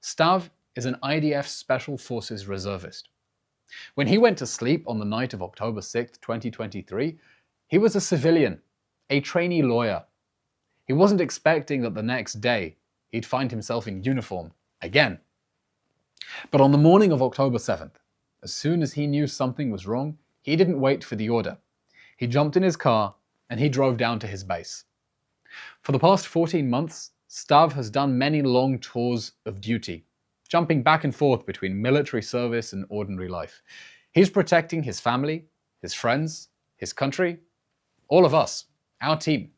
Stav is an IDF Special Forces reservist. When he went to sleep on the night of October 6, 2023, he was a civilian, a trainee lawyer. He wasn't expecting that the next day he'd find himself in uniform again. But on the morning of October 7th, as soon as he knew something was wrong, he didn't wait for the order. He jumped in his car and he drove down to his base. For the past 14 months, Stav has done many long tours of duty, jumping back and forth between military service and ordinary life. He's protecting his family, his friends, his country, all of us, our team.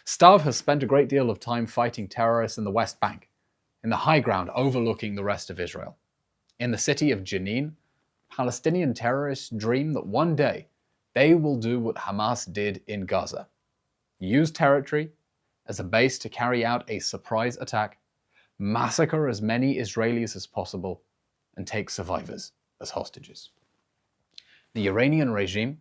Stav has spent a great deal of time fighting terrorists in the West Bank, in the high ground overlooking the rest of Israel. In the city of Jenin, Palestinian terrorists dream that one day they will do what Hamas did in Gaza: use territory as a base to carry out a surprise attack, massacre as many Israelis as possible, and take survivors as hostages. The Iranian regime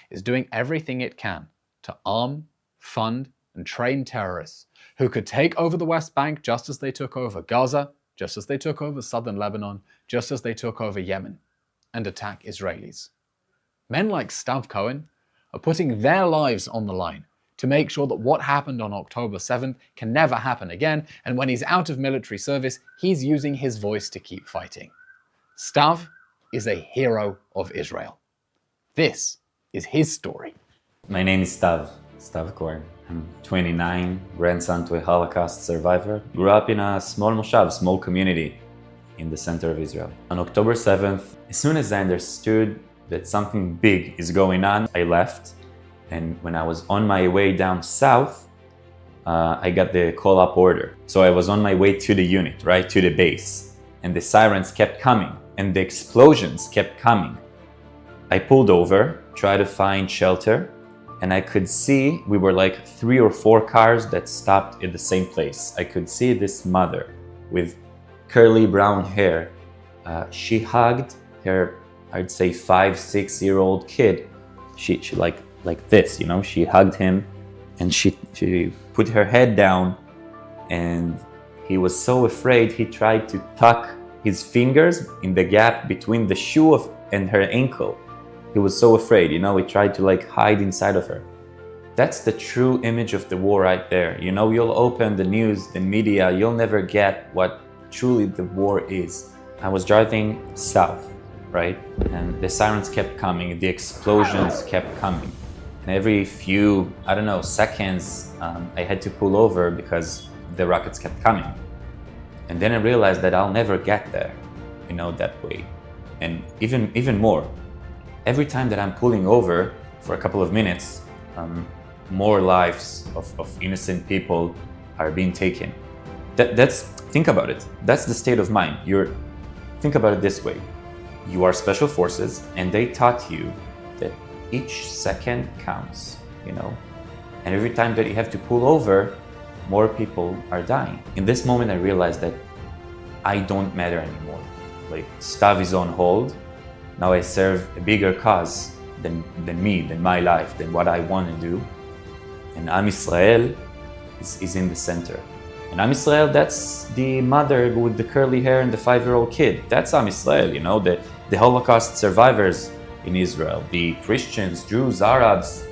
is doing everything it can to arm, fund, and train terrorists who could take over the West Bank just as they took over Gaza, just as they took over southern Lebanon, just as they took over Yemen, and attack Israelis. Men like Stav Cohen are putting their lives on the line to make sure that what happened on October 7th can never happen again, and when he's out of military service, he's using his voice to keep fighting. Stav is a hero of Israel. This is his story. My name is Stav Cohen. I'm 29, grandson to a Holocaust survivor. Grew up in a small moshav, small community in the center of Israel. On October 7th, as soon as I understood that something big is going on, I left. And when I was on my way down south, I got the call-up order. So I was on my way to the unit, right, to the base. And the sirens kept coming, and the explosions kept coming. I pulled over, tried to find shelter, and I could see we were like 3 or 4 cars that stopped at the same place. I could see this mother with curly brown hair. She hugged her, I'd say 5-6-year-old kid. She like this, you know, she hugged him and she put her head down, and he was so afraid he tried to tuck his fingers in the gap between the shoe and her ankle. He was so afraid, you know, he tried to like hide inside of her. That's the true image of the war right there. You know, you'll open the news, the media, you'll never get what truly the war is. I was driving south, right? And the sirens kept coming, the explosions kept coming. And every few, seconds, I had to pull over because the rockets kept coming. And then I realized that I'll never get there, you know, that way. And even more, every time that I'm pulling over for a couple of minutes, more lives of innocent people are being taken. Think about it. That's the state of mind. Think about it this way. You are special forces, and they taught you that each second counts, you know? And every time that you have to pull over, more people are dying. In this moment, I realized that I don't matter anymore. Like, Stav is on hold. Now I serve a bigger cause than me, than my life, than what I want to do. And Am Yisrael is in the center. And Am Yisrael, that's the mother with the curly hair and the 5-year-old kid. That's Am Yisrael, you know, the Holocaust survivors in Israel, the Christians, Jews, Arabs.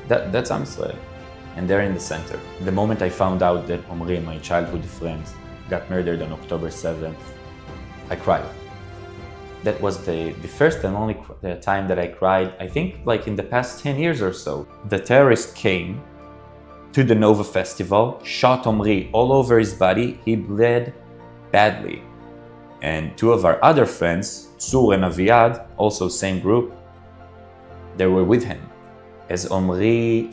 That's Am Yisrael. And they're in the center. The moment I found out that Omri, my childhood friend, got murdered on October 7th, I cried. That was the first and only time that I cried, I think like in the past 10 years or so. The terrorist came to the Nova Festival, shot Omri all over his body. He bled badly. And 2 of our other friends, Tzur and Aviad, also same group, they were with him as Omri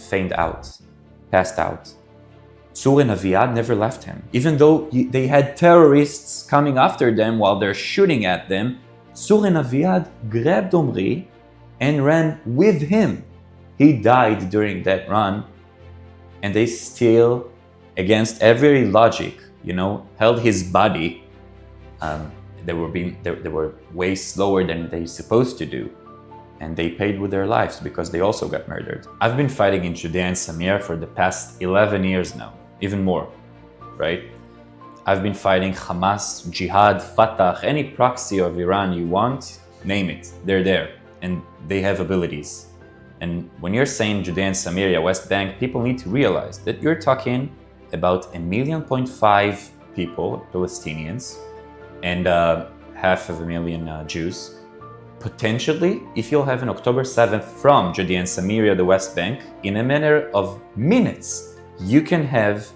passed out. Tzur and Aviad never left him. Even though they had terrorists coming after them while they're shooting at them, Tzur and Aviad grabbed Omri and ran with him. He died during that run, and they still, against every logic, you know, held his body. They were way slower than they're supposed to do, and they paid with their lives because they also got murdered. I've been fighting in Judea and Samir for the past 11 years now, even more, right? I've been fighting Hamas, Jihad, Fatah, any proxy of Iran you want, name it, they're there, and they have abilities. And when you're saying Judea and Samaria, West Bank, people need to realize that you're talking about 1.5 million people, Palestinians, and 500,000 Jews. Potentially, if you'll have an October 7th from Judea and Samaria, the West Bank, in a matter of minutes, you can have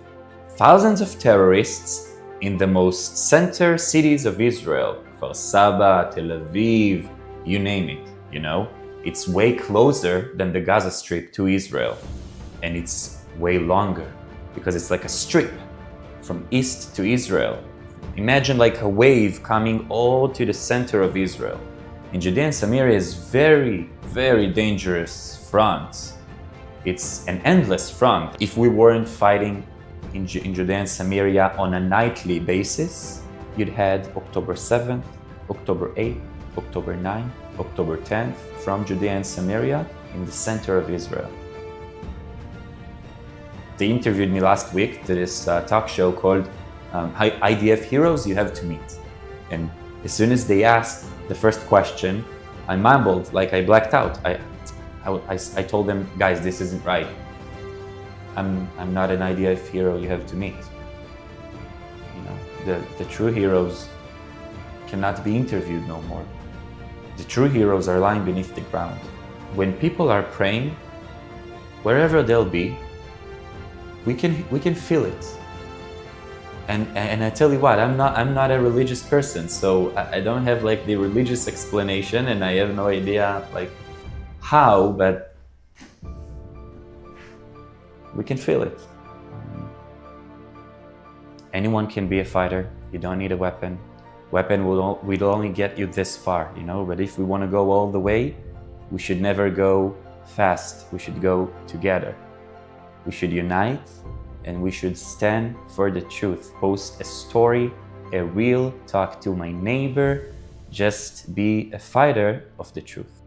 thousands of terrorists in the most center cities of Israel, Kfar Saba, Tel Aviv, you name it, you know? It's way closer than the Gaza Strip to Israel, and it's way longer because it's like a strip from east to Israel. Imagine like a wave coming all to the center of Israel. And Judea and Samaria is very, very dangerous front. It's an endless front. If we weren't fighting in Judea and Samaria on a nightly basis, you'd had October 7th, October 8th, October 9th, October 10th from Judea and Samaria in the center of Israel. They interviewed me last week to this talk show called IDF Heroes You Have to Meet. And as soon as they asked the first question, I mumbled, like I blacked out. I told them, guys, this isn't right. I'm not an IDF hero you have to meet. You know, the true heroes cannot be interviewed no more. The true heroes are lying beneath the ground. When people are praying, wherever they'll be, we can feel it. And I tell you what, I'm not a religious person, so I don't have like the religious explanation, and I have no idea like how, but we can feel it. Anyone can be a fighter. You don't need a weapon. Weapon will only get you this far, you know. But if we want to go all the way, we should never go fast. We should go together. We should unite, and we should stand for the truth. Post a story, a reel, talk to my neighbor. Just be a fighter of the truth.